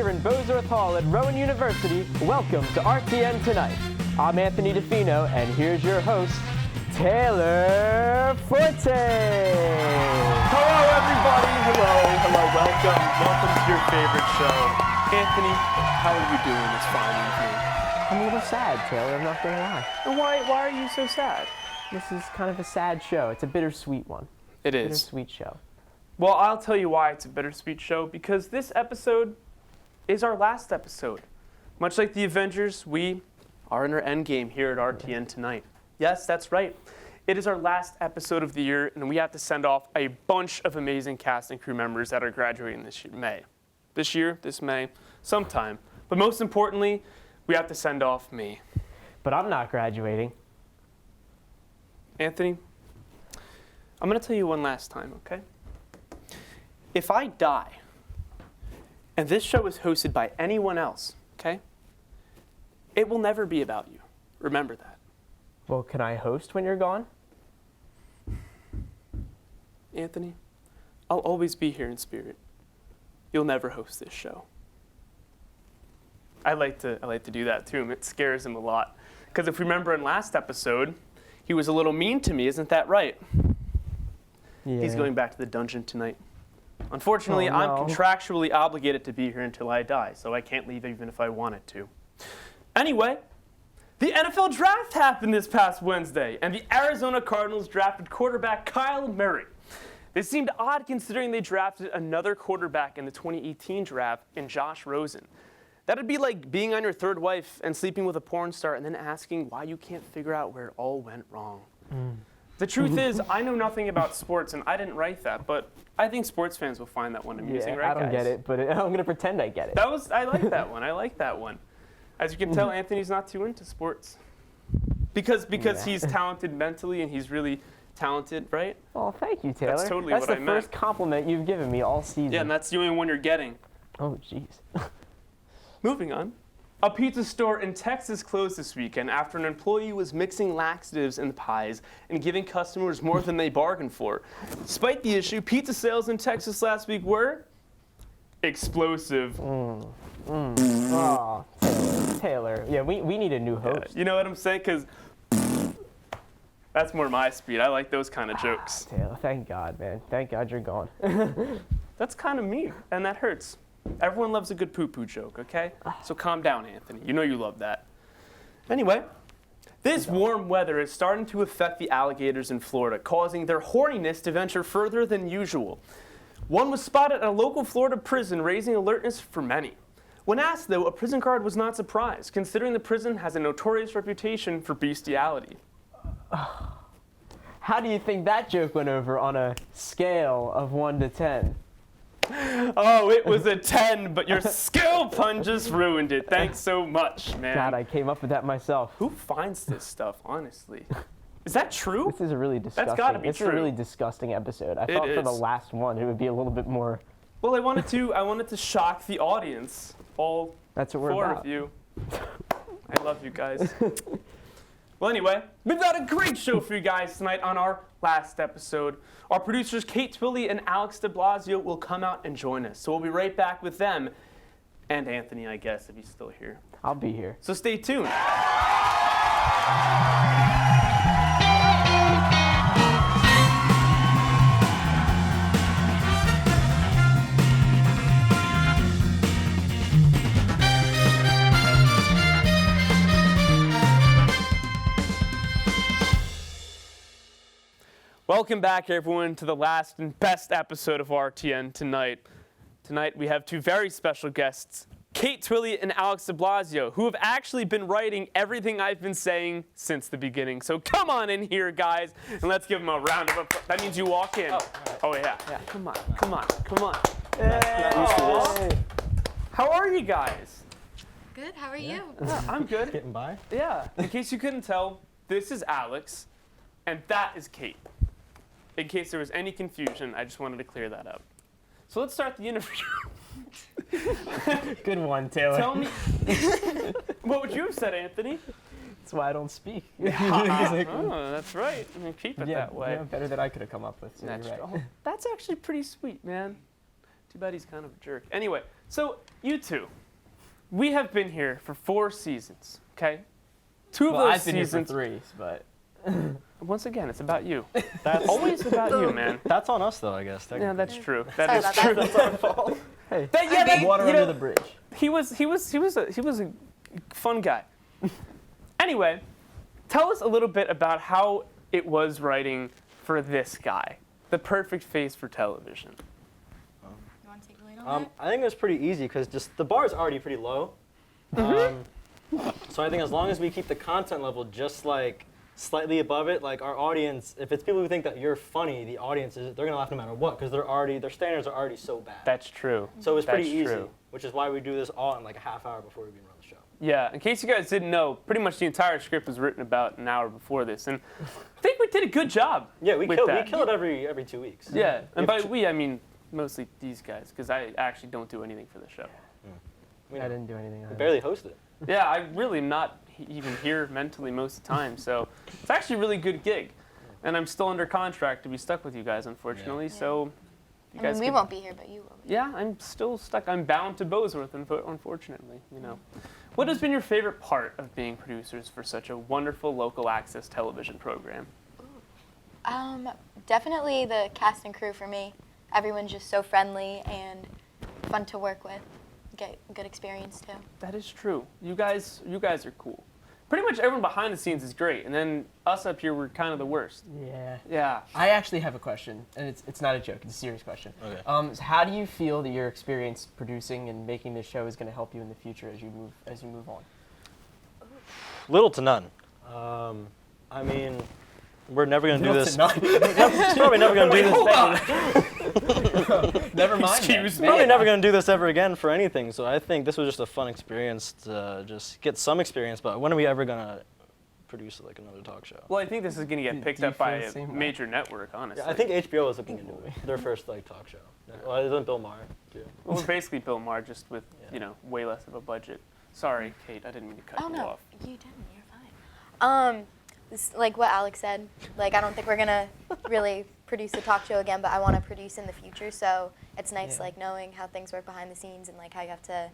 here in Bozworth Hall at Rowan University. Welcome to RTN Tonight. I'm Anthony DeFino, and here's your host, Taylor Forte. Hello, everybody. Hello. Welcome to your favorite show. Anthony, how are you doing this fine evening? I'm a little sad, Taylor, I'm not going to lie. And why are you so sad? This is kind of a sad show. It's a bittersweet one. It is. Bittersweet show. Well, I'll tell you why it's a bittersweet show, because this episode is our last episode. Much like the Avengers, we are in our endgame here at RTN Tonight. Yes, that's right. It is our last episode of the year, and we have to send off a bunch of amazing cast and crew members that are graduating this year, this May, sometime. But most importantly, we have to send off me. But I'm not graduating. Anthony, I'm going to tell you one last time, okay? If I die, and this show is hosted by anyone else, okay, it will never be about you. Remember that. Well, can I host when you're gone? Anthony, I'll always be here in spirit. You'll never host this show. I like to do that to him. It scares him a lot. Because if you remember in last episode, he was a little mean to me, isn't that right? Yeah. He's going back to the dungeon tonight. Unfortunately, Oh, no. I'm contractually obligated to be here until I die, so I can't leave even if I wanted to. Anyway, the NFL draft happened this past Wednesday, and the Arizona Cardinals drafted quarterback Kyle Murray. This seemed odd considering they drafted another quarterback in the 2018 draft in Josh Rosen. That'd be like being on your third wife and sleeping with a porn star and then asking why you can't figure out where it all went wrong. The truth is, I know nothing about sports, and I didn't write that, but I think sports fans will find that one amusing, right, I don't guys? get it, but I'm going to pretend I get it. I like that one. I like that one. As you can tell, Anthony's not too into sports. Because he's talented mentally and he's really talented, right? Oh, thank you, Taylor. That's totally That's what I the meant. first compliment you've given me all season. Yeah, and that's the only one you're getting. Oh, jeez. Moving on. A pizza store in Texas closed this weekend after an employee was mixing laxatives in the pies and giving customers more than they bargained for. Despite the issue, pizza sales in Texas last week were explosive. Oh, Taylor. Yeah, we need a new host. You know what I'm saying? Because that's more my speed. I like those kind of jokes. Taylor, thank God, man. Thank God you're gone. That's kind of me, and that hurts. Everyone loves a good poo-poo joke, okay? So calm down, Anthony. You know you love that. Anyway, this warm weather is starting to affect the alligators in Florida, causing their horniness to venture further than usual. One was spotted at a local Florida prison, raising alertness for many. When asked, though, a prison guard was not surprised, considering the prison has a notorious reputation for bestiality. How do you think that joke went over on a scale of 1 to 10? Oh, it was a 10, but your skill pun just ruined it. Thanks so much, man. God, I came up with that myself. Who finds this stuff, honestly? Is that true? This is a really disgusting. gotta be This is a true. really disgusting episode. I thought for the is. last one it would be a little bit more. Well, I wanted to shock the audience, all That's what we're four about. of you. I love you guys. Well, anyway, we've got a great show for you guys tonight on our last episode. Our producers Kate Twilley and Alex de Blasio will come out and join us. So we'll be right back with them. And Anthony, I guess, if he's still here. I'll be here. So stay tuned. Welcome back, everyone, to the last and best episode of RTN Tonight. Tonight, we have two very special guests, Kate Twilley and Alex de Blasio, who have actually been writing everything I've been saying since the beginning. So come on in here, guys, and let's give them a round of applause. That means you walk in. Oh, yeah. Come on. Hey. How are you guys? Good, how are you? I'm good. Getting by? Yeah. In case you couldn't tell, this is Alex, and that is Kate. In case there was any confusion, I just wanted to clear that up. So let's start the interview. Good one, Taylor. Tell me, what would you have said, Anthony? That's why I don't speak. Oh, that's right. I mean, keep it that way. Yeah, better than I could have come up with. So That's, you're right. oh, that's actually pretty sweet, man. Too bad he's kind of a jerk. Anyway, So, you two, we have been here for 4 seasons, okay? 2 of Well, those I've been here seasons. for 3, but Once again, it's about you. That's Always about you, man. That's on us though, I guess. Yeah, that's true. Sorry That is about true. that. That's our fault. hey, you water under know, the bridge. He was a fun guy. Anyway, tell us a little bit about how it was writing for this guy, the perfect face for television. You want to take the lead on I think it was pretty easy because just the bar is already pretty low. So I think as long as we keep the content level just like slightly above it, like our audience, if it's people who think that you're funny, the audience is they're gonna laugh no matter what because their standards are already so bad. That's true. So it was pretty That's easy, true. which is why we do this all in like a half hour before we even run the show. Yeah, in case you guys didn't know, pretty much the entire script was written about an hour before this, and I think we did a good job. Yeah, we with kill that. it every 2 weeks. Yeah, and If by ch- we I mean mostly these guys, because I actually don't do anything for the show. We I didn't do anything. either. barely host it. Yeah, I really am not even here mentally most of the time, so it's actually a really good gig. And I'm still under contract to be stuck with you guys, unfortunately, so you I guys mean, we could- won't be here, but you will be. Yeah, I'm still stuck. I'm bound to Bosworth, unfortunately, you know. What has been your favorite part of being producers for such a wonderful local access television program? Definitely the cast and crew for me. Everyone's just so friendly and fun to work with. Get good experience too. That is true. You guys are cool. Pretty much everyone behind the scenes is great, and then us up here, we're kind of the worst. Yeah. Yeah. I actually have a question, and it's not a joke. It's a serious question. Okay. So how do you feel that your experience producing and making this show is going to help you in the future as you move on? Little to none. I mean, we're never gonna do this. Not- Probably never gonna do this. Hold on. Never mind. Excuse me. Probably never gonna do this ever again for anything. So I think this was just a fun experience to just get some experience. But when are we ever gonna produce like another talk show? Well, I think this is going to get picked Do you up by feel the a same way? major network, honestly. Yeah, I think HBO is looking into it. Their first like talk show. Well, isn't Bill Maher too? Well, we're basically Bill Maher, just with, Yeah. you know, way less of a budget. Sorry, Kate, I didn't mean to cut Oh you no, off. you didn't. You're fine. Like what Alex said. Like I don't think we're gonna really produce a talk show again, but I want to produce in the future. So it's nice Yeah. like knowing how things work behind the scenes and like how you have to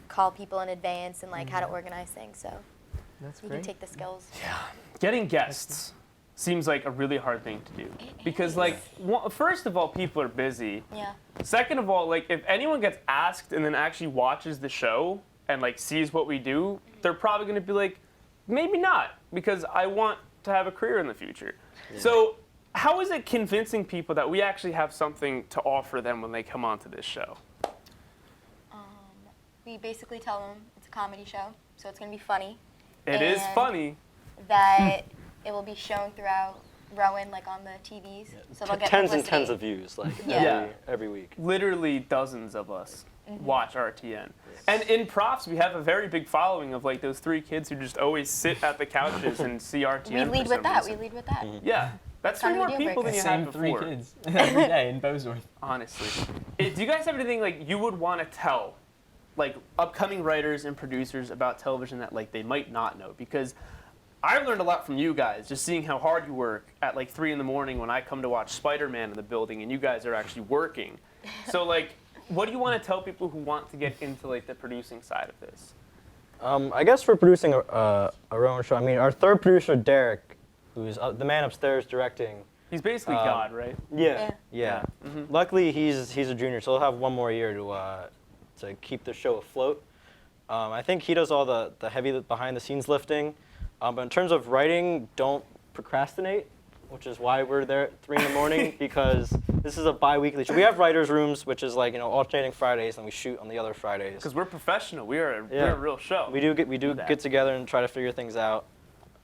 call people in advance and like how to organize things. So That's you great. can take the skills. Getting guests seems like a really hard thing to do. Because, like, first of all, people are busy. Yeah. Second of all, like, if anyone gets asked and then actually watches the show and, like, sees what we do, they're probably going to be like, maybe not, because I want to have a career in the future. Yeah. So how is it convincing people that we actually have something to offer them when they come onto this show? We basically tell them it's a comedy show, so it's gonna be funny. It is And funny. That it will be shown throughout Rowan, like on the TVs. So they'll get Tens and publicity. tens of views, like Yeah. every week. Literally dozens of us watch RTN. And in props, we have a very big following of like those 3 kids who just always sit at the couches and see RTN. We lead for with that. some We reason. lead with that. Yeah, that's 3 Kind of more a deal people than breaker. you had Same 3 before. kids every day in Bosworth. Honestly, do you guys have anything like you would want to tell, like upcoming writers and producers about television that like they might not know? Because I've learned a lot from you guys, just seeing how hard you work at like 3 in the morning when I come to watch Spider-Man in the building, and you guys are actually working. So like, what do you want to tell people who want to get into like the producing side of this? I guess for producing our own show, I mean, our third producer, Derek, who's the man upstairs directing. He's basically God, right? Yeah. Luckily, he's a junior, so he'll have 1 more year to keep the show afloat. I think he does all the heavy behind-the-scenes lifting. But in terms of writing, don't procrastinate, which is why we're there at 3 in the morning, because this is a bi-weekly show. We have writers' rooms, which is like, you know, alternating Fridays, and we shoot on the other Fridays. Because we're professional. We're a real show. We do get together and try to figure things out.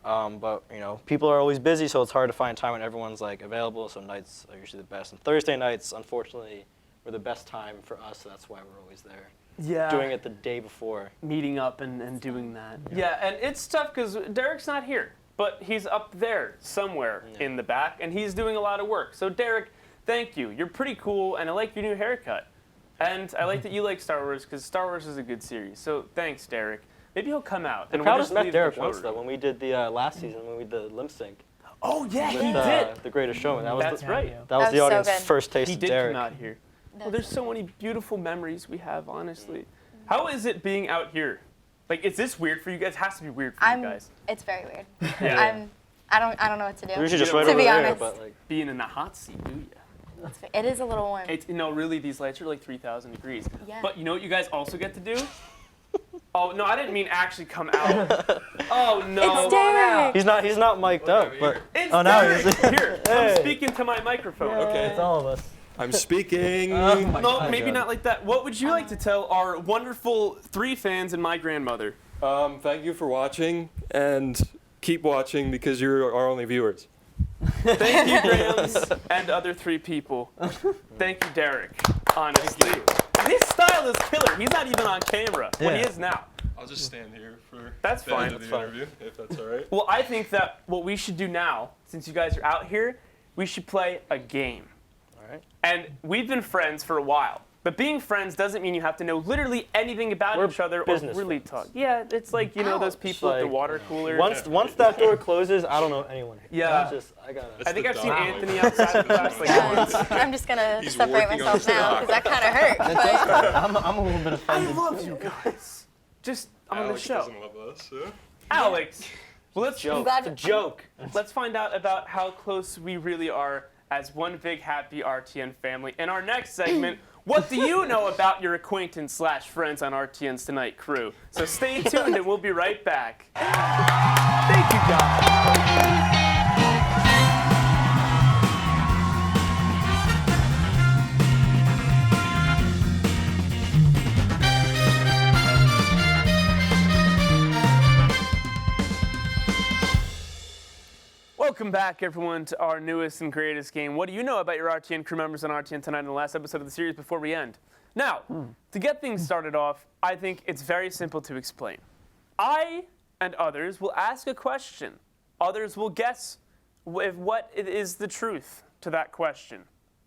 But you know, people are always busy, so it's hard to find time when everyone's like available. So nights are usually the best. And Thursday nights, unfortunately, were the best time for us. So that's why we're always there. Yeah. Doing it the day before. Meeting up and doing that. Yeah, and it's tough because Derek's not here, but he's up there somewhere in the back, and he's doing a lot of work. So Derek, thank you. You're pretty cool, and I like your new haircut. And I like that you like Star Wars, because Star Wars is a good series. So thanks, Derek. Maybe he'll come out. The crowd has met Derek once, though, when we did the last season, when we did the lip sync. Oh, yeah, With, he did. The Greatest Showman. That was That's right. That was the so audience's good. first taste He of did Derek. come out here. Well, there's so many beautiful memories we have, honestly. How is it being out here? Like, is this weird for you guys? It has to be weird for you guys. It's very weird. Yeah. I don't know what to do. We should just To wait be over there, honest. but like. Being in the hot seat, do ya? It is a little warm. It's, no, really, these lights are like 3,000 degrees. Yeah. But you know what you guys also get to do? Oh, no, I didn't mean actually come out. Oh, no. It's Derek. He's not mic'd up, but. It's Oh, now Derek. he is. Here, I'm speaking to my microphone. Okay, it's all of us. I'm speaking. No, maybe not like that. What would you like to tell our wonderful 3 fans and my grandmother? Thank you for watching, and keep watching because you're our only viewers. Thank you, Grams, and other 3 people. Thank you, Derek, honestly. His style is killer. He's not even on camera. Well, he is now. I'll just stand here for That's the fine. end of the interview, if that's all right. Well, I think that what we should do now, since you guys are out here, we should play a game. All right. And we've been friends for a while. But being friends doesn't mean you have to know literally anything about We're each other or business really friends. talk. Yeah, it's like, you know, those people at the Like, water cooler. Once that door closes, I don't know anyone. Yeah. I gotta. I think the I've seen dog. Anthony outside of class like once. I'm just gonna He's separate working on myself now stock. because that kind of hurt. But I'm a little bit I offended. love you guys. Just on Alex the show. doesn't love us, so. Alex, well, let's It's a joke. Let's find out about how close we really are as one big happy RTN family. In our next segment, what do you know about your acquaintance/friends on RTN's Tonight crew? So stay tuned and we'll be right back. Thank you, guys. Welcome back, everyone, to our newest and greatest game. What do you know about your RTN crew members on RTN Tonight in the last episode of the series before we end? Now, to get things started off, I think it's very simple to explain. I and others will ask a question. Others will guess what it is the truth to that question.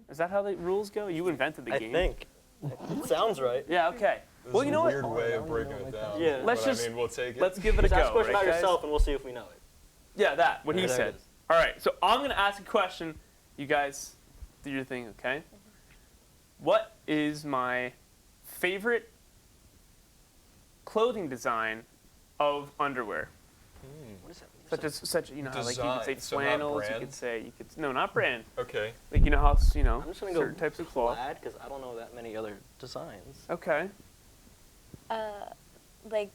Is that how the rules go? You invented the game. I think. It sounds right. Yeah, okay. This well, is you know a what? weird way of breaking it down. Yeah. Let's but just- I mean, we'll take it. Let's give it a Just go. ask a question right, about guys? yourself, and we'll see if we know it. Yeah, that. What he There it said. is. All right, so I'm going to ask a question. You guys do your thing, okay? What is my favorite clothing design of underwear? What is that? Such you know how like you could say Design, so not flannels, you brand? could say no, not brand. Okay. Like you know how I'm just gonna certain go types of cloth. plaid because I don't know that many other designs. Okay. like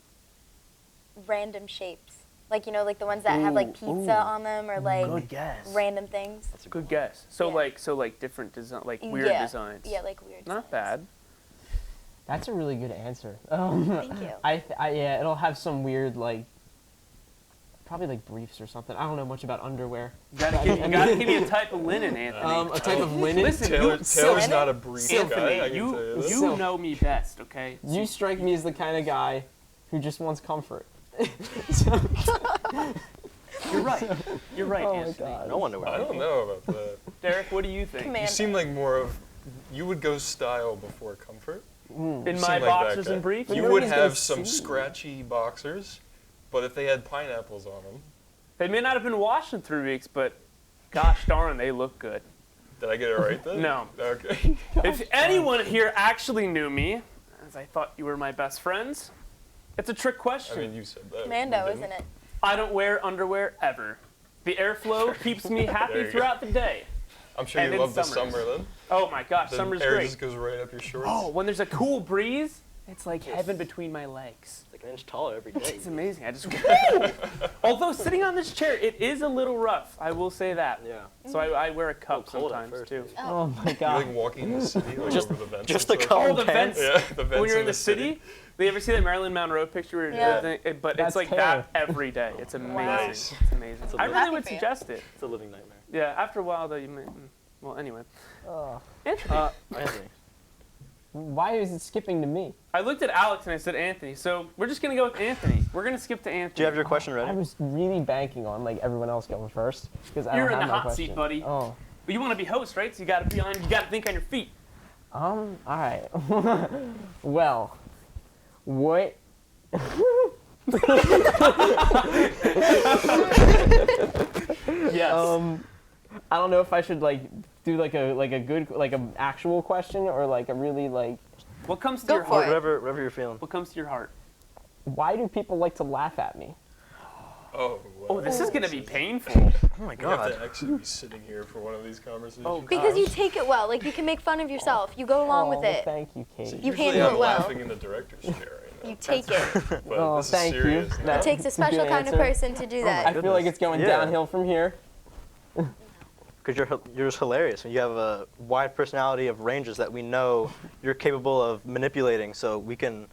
random shapes, like like the ones that have like pizza on them or like Good guess. random things. That's a Good guess. So Yeah. like different design, like weird Yeah. designs. Yeah, like weird. Not designs. bad. That's a really good answer. Thank you. Yeah, it'll have some weird like, probably like briefs or something. I don't know much about underwear. You gotta give me a type of linen, Anthony. A type of linen. Listen, Taylor's Linen? not a brief guy, I Anthony, can you tell you this. you know me best, okay? You strike me as the kind of guy who just wants comfort. You're right. You're right, Oh my Anthony. god. No wonder why. I don't know about that. Derek, what do you think? You Commando. seem like more of, you would go style before comfort. In You my seem like that boxers guy. and briefs? But You nobody's would gonna have some see. scratchy boxers, but if they had pineapples on them, They may not have been washed in 3 weeks, but gosh darn, they look good. did I get it right then? No. Okay. If anyone here actually knew me, as I thought you were my best friends, it's a trick I question. mean, you said that. Commando, You didn't. isn't it? I don't wear underwear ever. The airflow keeps me There happy you go. throughout the day. I'm sure And you in love the summers. summer then. Oh my gosh, The summer's air great. just goes right up your shorts. Oh, when there's a cool breeze, it's like heaven between my legs. It's like an inch taller every day. It's amazing. I just. Although sitting on this chair, it is a little rough. I will say that. Yeah. So I wear a cup cold at sometimes first, too. maybe. Oh my You're god. like walking in the city, like Just- over the vents. just and the stuff. color. Oh, the pants? vents. Yeah, the vents When you're in the city. city, do you ever see that Marilyn Monroe picture? Where Yeah. But That's it's like terrible. that every day. It's amazing. Nice. It's amazing. It's a I little- really Happy would for you. suggest it. It's a living nightmare. Yeah. After a while, though, you may. Well, anyway. Oh. Anthony. Anthony. Why is it skipping to me? I looked at Alex and I said Anthony, so we're just gonna go with Anthony. We're gonna skip to Anthony. Do you have your question I ready? was really banking on like everyone else going first because I You're don't in have the my hot question. seat, buddy. Oh. But you want to be host, right? So you gotta think on your feet. All right. Well, what? Yes. I don't know if I should like do like a good like an actual question or like a really like. What comes to Go your for heart? it. Whatever you're feeling. What comes to your heart? Why do people like to laugh at me? Oh, wow. Oh, this is gonna be painful. Oh my We have God. to actually be sitting here for one of these conversations. Oh, Because you take it well. Like, you can make fun of yourself. You go along with Oh, it. Thank you, Kate. You Usually handle I'm it well. laughing in the director's chair right now. You take it. But Oh, this is thank you. serious. now. That- It takes a special Good kind of answer. person to do I that. feel like it's going Yeah. downhill from here. Because you're just hilarious. And you have a wide personality of ranges that we know you're capable of manipulating. So we can,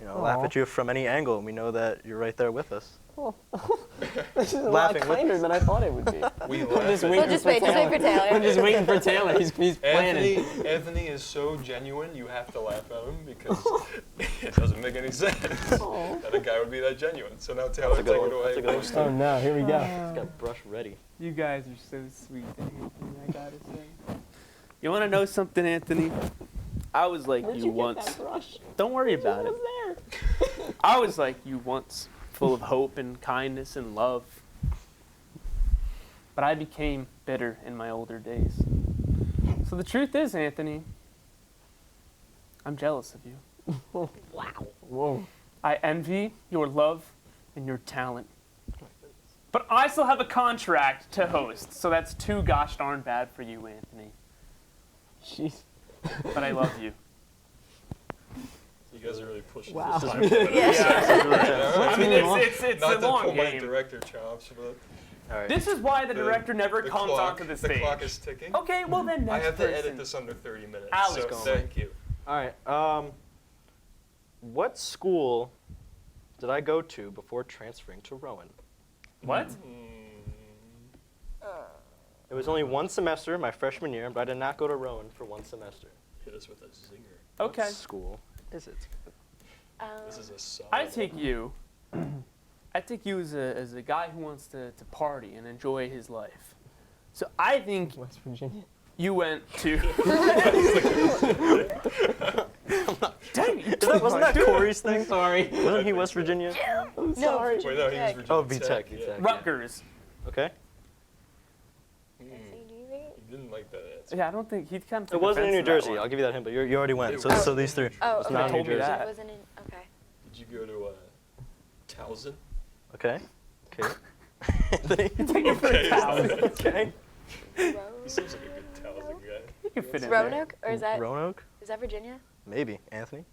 laugh Aw. at you from any angle. And we know that you're right there with us. This is a lot Laughing with kinder than I thought it would be. We I'm laugh just at waiting Just for wait for Taylor. Taylor. I'm just waiting for Taylor. He's planning. Anthony is so genuine, you have to laugh at him because it doesn't make any sense that a guy would be that genuine. So now Taylor, That's a good take one. it away. That's a good one. Host Oh it. no, here we go. He's got brush ready. You guys are so sweet, Anthony. I gotta say. You want to know something, Anthony? I was like Where'd you you get once. that brush? Don't worry about It it. was there. I was like you once, full of hope and kindness and love. But I became bitter in my older days. So the truth is, Anthony, I'm jealous of you. Wow. Whoa. I envy your love and your talent. But I still have a contract to host, so that's too gosh darn bad for you, Anthony. Jeez. But I love you. You guys are really pushing Wow. this time limit. I mean, it's Not a to long pull my game. director chops, but All right. This is why the director never the comes clock, onto the the stage. clock is ticking. Okay, well then I next have to person. edit this under 30 minutes. Alex, so go on. thank you. All right. What school did I go to before transferring to Rowan? What? It was only one semester, my freshman year, but I did not go to Rowan for one semester. Hit us with a zinger. Okay. What school is it? This is a solid I take you. I take you as a guy who wants to party and enjoy his life. So I think West Virginia. you went to. Dang, you Wasn't that Corey's thing? Sorry. Wasn't he West Virginia? I'm sorry. Wait, no, he was Virginia Oh, VTech. Tech. VTech. Rutgers. Okay. You didn't like that answer. Yeah, I don't think he kind of. It wasn't in New Jersey. I'll give you that hint, but you already went. So these three. Oh, It's okay. not in told New me Jersey. that. It wasn't in. Okay. Did you go to Towson? Okay. Okay. Anthony. Okay. Okay. He seems like a good Towson guy. You can fit in there. Roanoke, or is that Roanoke? Virginia? Maybe. Anthony.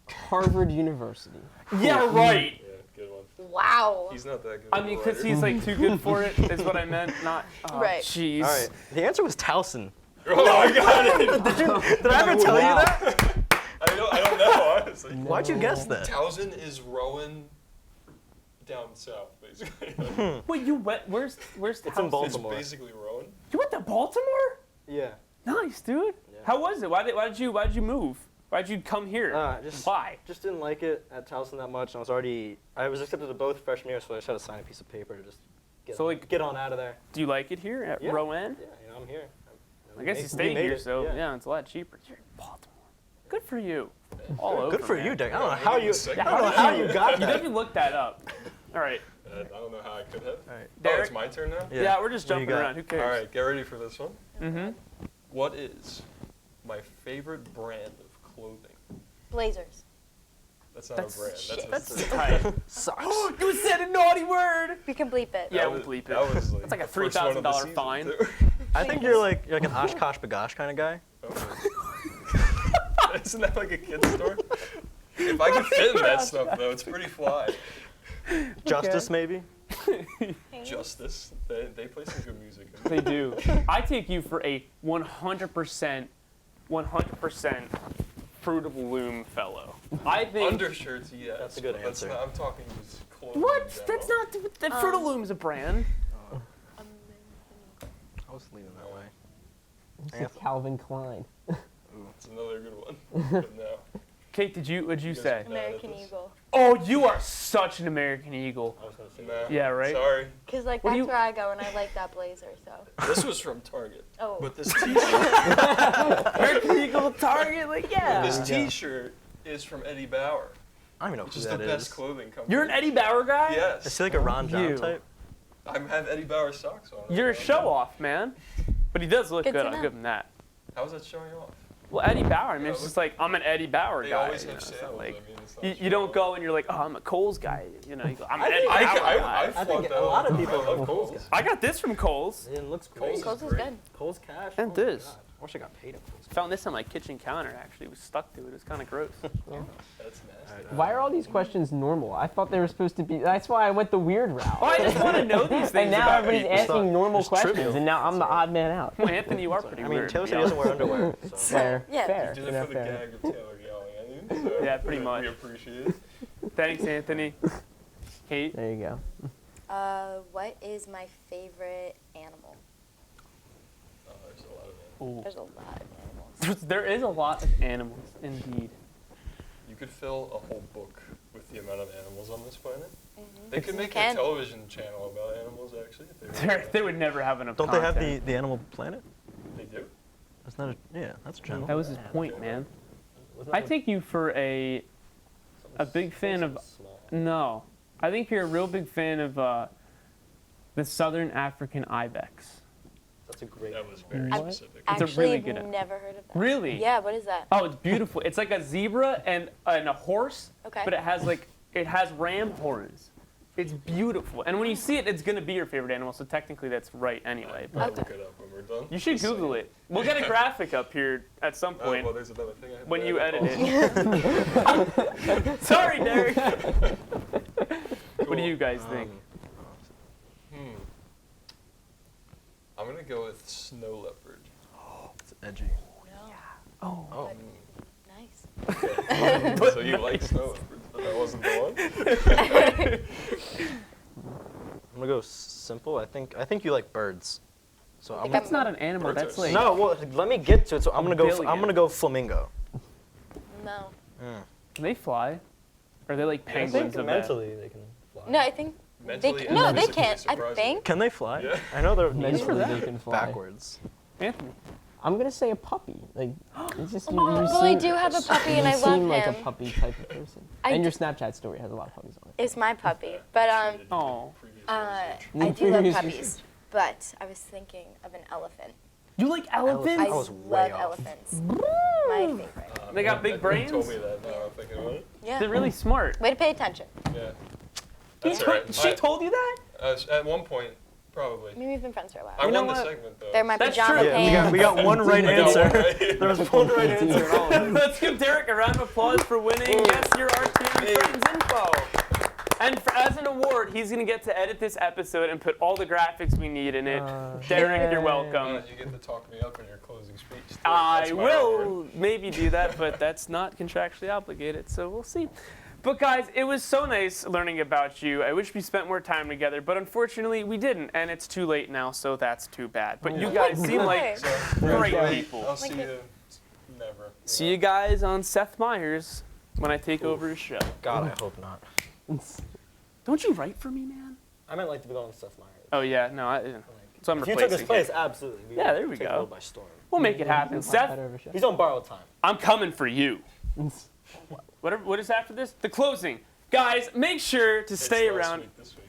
Harvard University. Yeah, right. Yeah, good one. Wow. He's not that good. I of a mean, because writer. he's like too good for it, is what I meant. Not. Oh, Right. Jeez. All right. The answer was Towson. Oh, I got it. Did I ever tell you Wow. that? I don't know, honestly. Why'd you guess that? Towson is Rowan down south, basically. Wait, you went? Where's It's in Towson? Baltimore. It's basically Rowan. You went to Baltimore? Yeah. Nice, dude. Yeah. How was it? Why did you move? Why'd you come here? Why? Just didn't like it at Towson that much. And I was accepted to both freshman year, so I just had to sign a piece of paper to just get on out of there. Do you like it here at Yeah. Rowan? Yeah, I'm here. I guess you stay here, so yeah, it's a lot cheaper. You're in Baltimore. Good for you. All over. Good for man. you, Dick. I don't know how you. Yeah, I don't know how you got You that. didn't look that up. All right. I don't know how I could have. All right. Oh, Derek? it's my turn now? Yeah, we're just What do you jumping got? around. Who cares? All right, get ready for this one. Mm-hmm. What is my favorite brand of clothing? Blazers. That's not That's a brand. shit. That's That's tight. Sucks. You said a naughty word. We can bleep it. Yeah, that we'll was- bleep it. That was like That's like a the first one of the $3,000 season, fine. too. I think you're like an Oshkosh Bagosh kind of guy. Isn't that like a kid's store? If I could fit in that stuff, though, it's pretty fly. Justice, maybe. Justice. They play some good music. They do. I take you for a 100% Fruit of the Loom fellow. I think. Undershirts, yes. That's a good but that's answer. not- I'm talking just clothing. What? in general. That's not. The Fruit of the Loom's a brand. I was leaning that way. It's Anthony. Calvin Klein. It's another good one. But no. Kate, what'd you You guys say? are mad at American this? Eagle. Oh, you are such an American Eagle. I was gonna say Nah. Yeah, right? Sorry. Cause like What do that's you- where I go, and I like that blazer. So. This was from Target. Oh. But this T-shirt, American Eagle, Target, like yeah. this T-shirt is from Eddie Bauer, I don't even know which who is that the is. best clothing company. You're an Eddie Bauer guy? Is Yes. he like a Ron John You. type? I have Eddie Bauer socks on. You're a show-off, man. But he does look Good good. to I'll know. give him that. How's that showing off? Well, Eddie Bauer. I mean, it's just like I'm an Eddie Bauer They guy. always you have know, it's sales. not like I mean, it's not you showing don't off. go and you're like, oh, I'm a Kohl's guy. You know, you go, I'm an I Eddie think- Bauer guy. I think flaunt a lot of that. people I love love Kohl's Kohl's. I got this from Kohl's. It looks Kohl's great. is Kohl's is great. good. Kohl's cash. And oh this. My God. I wish I got paid at Kohl's. Found this on my kitchen counter. Actually, it was stuck to it. It was kind of gross. That's nasty. Why are all these questions normal? I thought they were supposed to be. That's why I went the weird route. Oh, I just want to know these things. And now about everybody's people. asking normal It's questions, trivial. and now I'm the odd man out. Well, Anthony, you are pretty I mean, weird. Taylor to said be he doesn't honest. wear underwear. So. Fair, Yeah. fair. You did you it know, for the fair. gag of Taylor yelling at you. So Yeah, pretty much. We appreciate it. Thanks, Anthony. Kate. There you go. What is my favorite animal? There's a lot of it. Ooh. There's a lot of animals. There is a lot of animals, indeed. You could fill a whole book with the amount of animals on this planet. Mm-hmm. They could make a television channel about animals, actually. If they, They would never have enough Don't they have content. the Animal Planet? They do. That's not a, yeah, that's a channel. That was his point, man. I take you for a big fan of. No. I think you're a real big fan of the Southern African ibex. That's a great. That was very What? specific. It's a Actually, really I've good- never heard of that. Really? Yeah, what is that? Oh, it's beautiful. It's like a zebra and a horse, Okay. but it has ram horns. It's beautiful. And when you see it, it's going to be your favorite animal, so technically that's right anyway. But I'll look it up when we're done. you should Google it. We'll get a graphic up here at some Oh, point well, there's another thing I have when to you edit edit it. Sorry, Derek. Cool. What do you guys think? I'm going to go with snow leopard. It's edgy. Oh. Oh. Nice. So you like snow leopards, but that wasn't the one? I'm gonna go simple. I think you like birds. So I'm That's not an animal. Birds That's are like no. Well, let me get to it. So I'm gonna go. billion. I'm gonna go flamingo. No. Can they fly? Or are they like Yeah, I penguins? think of that? they can fly. No, I think Mentally they and no, they physically can't. I surprising. think. Can they fly? Yeah. I know they're Mentally, that. they can fly. backwards. Anthony. I'm gonna say a puppy. Like, it's just you, Oh, you well, I seem, do have a puppy and you I love seem like a him. puppy type of person. I And d- your Snapchat story has a lot of puppies on it. It's my puppy, but Oh. I do love puppies. But I was thinking of an elephant. You like elephants? I was way love off. elephants. My favorite. They got big You brains? told me that now I'm thinking about it. Yeah. They're really smart. Way to pay attention. Yeah. That's all right. She told you that? At one point, probably. Maybe we've been friends for a I while. know won the what? segment, though. They're my That's pajama true. Yeah, we pants. got one right I got one answer. right. There was one right answer at all. Let's give Derek a round of applause for winning Yes, Your RTN Friends Info. And as an award, he's going to get to edit this episode and put all the graphics we need in it. Derek, you're welcome. You get to talk me up in your closing speech. too. I That's my award. will maybe do that, but that's not contractually obligated, so we'll see. But guys, it was so nice learning about you. I wish we spent more time together, but unfortunately we didn't, and it's too late now, so that's too bad. But you guys seem like So, great Yeah. people. I'll see you never. See you guys on Seth Meyers when I take over his show. God, I hope not. Don't you write for me, man? I might like to be going with Seth Myers. Oh yeah, no, so I'm If you replacing took his place, him. absolutely. We Yeah, would there we take go. the world by storm. We'll make it happen. Seth, Better of a show. He's on borrowed time. I'm coming for you. What is after this? The closing. Guys, make sure to stay It's last around. week, this week.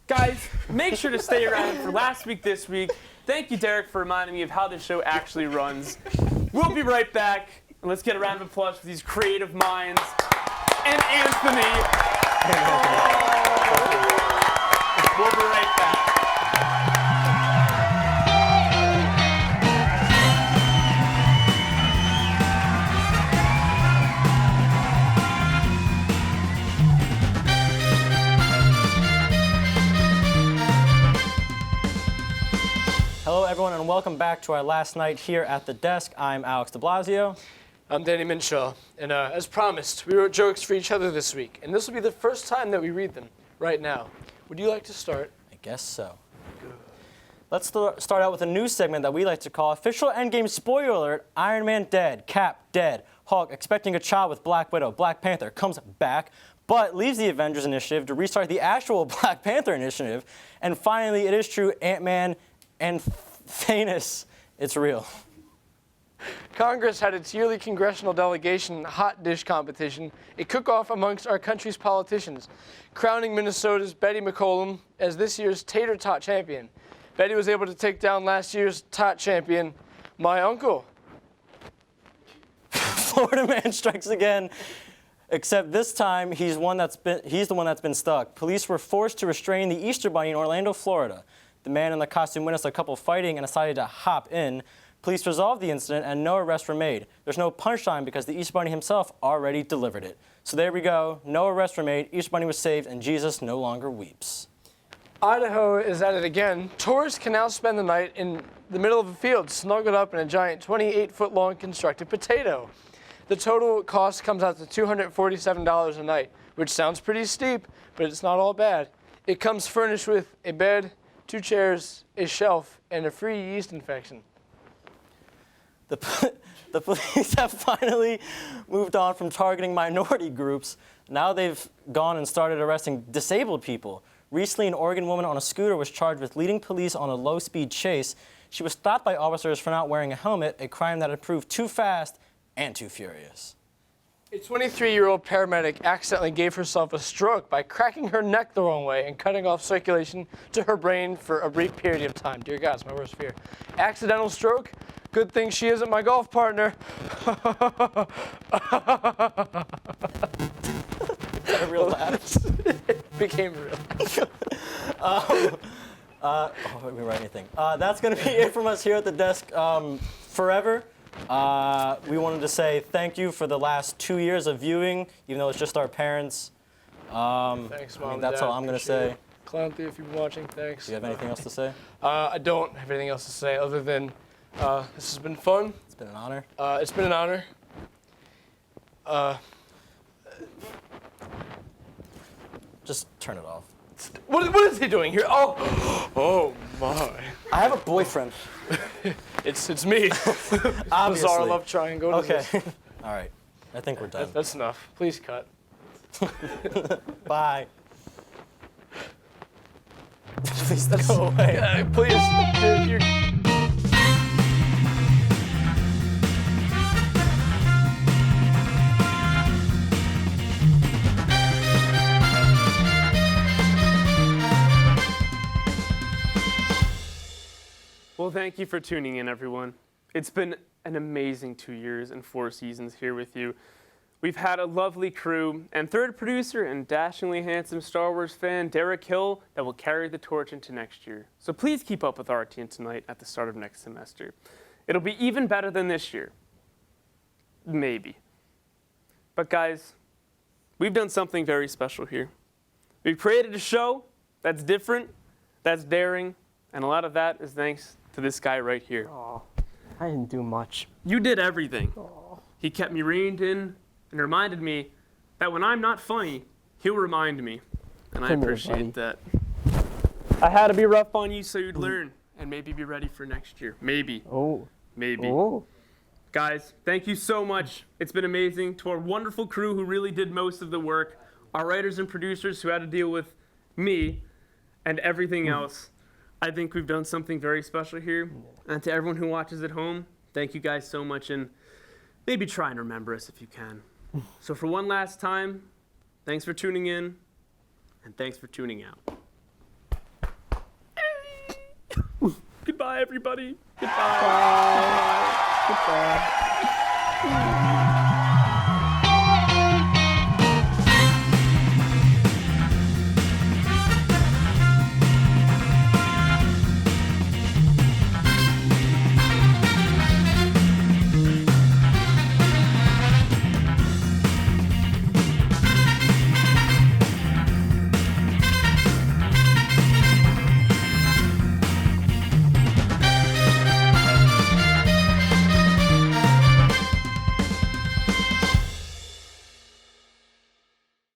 Guys, make sure to stay around for last week, this week. Thank you, Derek, for reminding me of how this show actually runs. We'll be right back. And let's get a round of applause for these creative minds. And Anthony. We'll be right back. Hello, everyone, and welcome back to our last night here at the desk. I'm Alex de Blasio. I'm Danny Minshaw, and as promised, we wrote jokes for each other this week, and this will be the first time that we read them right now. Would you like to start? I guess so. Let's start out with a new segment that we like to call Official Endgame Spoiler Alert, Iron Man dead, Cap dead, Hulk expecting a child with Black Widow, Black Panther comes back, but leaves the Avengers Initiative to restart the actual Black Panther Initiative, and finally, it is true, Ant-Man and Thanos, it's real. Congress had its yearly congressional delegation hot dish competition, a cook-off amongst our country's politicians, crowning Minnesota's Betty McCollum as this year's tater tot champion. Betty was able to take down last year's tot champion, my uncle. Florida man strikes again, except this time he's the one that's been stuck. Police were forced to restrain the Easter Bunny in Orlando, Florida. The man in the costume witnessed a couple fighting and decided to hop in. Police resolved the incident and no arrests were made. There's no punchline because the Easter Bunny himself already delivered it. So there we go. No arrests were made. Easter Bunny was saved, and Jesus no longer weeps. Idaho is at it again. Tourists can now spend the night in the middle of a field, snuggled up in a giant 28-foot-long constructed potato. The total cost comes out to $247 a night, which sounds pretty steep, but it's not all bad. It comes furnished with a bed, 2 chairs, a shelf, and a free yeast infection. The police have finally moved on from targeting minority groups. Now they've gone and started arresting disabled people. Recently, an Oregon woman on a scooter was charged with leading police on a low-speed chase. She was stopped by officers for not wearing a helmet, a crime that had proved too fast and too furious. A 23-year-old paramedic accidentally gave herself a stroke by cracking her neck the wrong way and cutting off circulation to her brain for a brief period of time. Dear God, it's my worst fear. Accidental stroke? Good thing she isn't my golf partner. Is that a real laugh? It became real. Let me write anything. That's going to be it from us here at the desk forever. We wanted to say thank you for the last 2 years of viewing, even though it's just our parents. Thanks, Mom. That's all I'm going to say. Clownthea, if you've been watching, thanks. Do you have anything else to say? I don't have anything else to say other than this has been fun. It's been an honor. It's been an honor. Just turn it off. What is he doing here? Oh my. I have a boyfriend. It's me. Obviously. Bizarre love triangle. Okay. All right. I think we're done. That's enough. Please cut. Bye. Please go away. Please. Dude, you're... Well, thank you for tuning in, everyone. It's been an amazing 2 years and 4 seasons here with you. We've had a lovely crew and third producer and dashingly handsome Star Wars fan, Derek Hill, that will carry the torch into next year. So please keep up with RTN Tonight at the start of next semester. It'll be even better than this year. Maybe. But guys, we've done something very special here. We've created a show that's different, that's daring, and a lot of that is thanks to this guy right here. Oh, I didn't do much. You did everything. He kept me reined in and reminded me that when I'm not funny, he'll remind me. And I Come here, appreciate that. I had to be rough on you so you'd learn and maybe be ready for next year. Maybe. Oh. Maybe. Oh. Guys, thank you so much. It's been amazing. To our wonderful crew who really did most of the work, our writers and producers who had to deal with me and everything else. I think we've done something very special here. And to everyone who watches at home, thank you guys so much, and maybe try and remember us if you can. So for one last time, thanks for tuning in, and thanks for tuning out. Goodbye, everybody. Goodbye. Goodbye.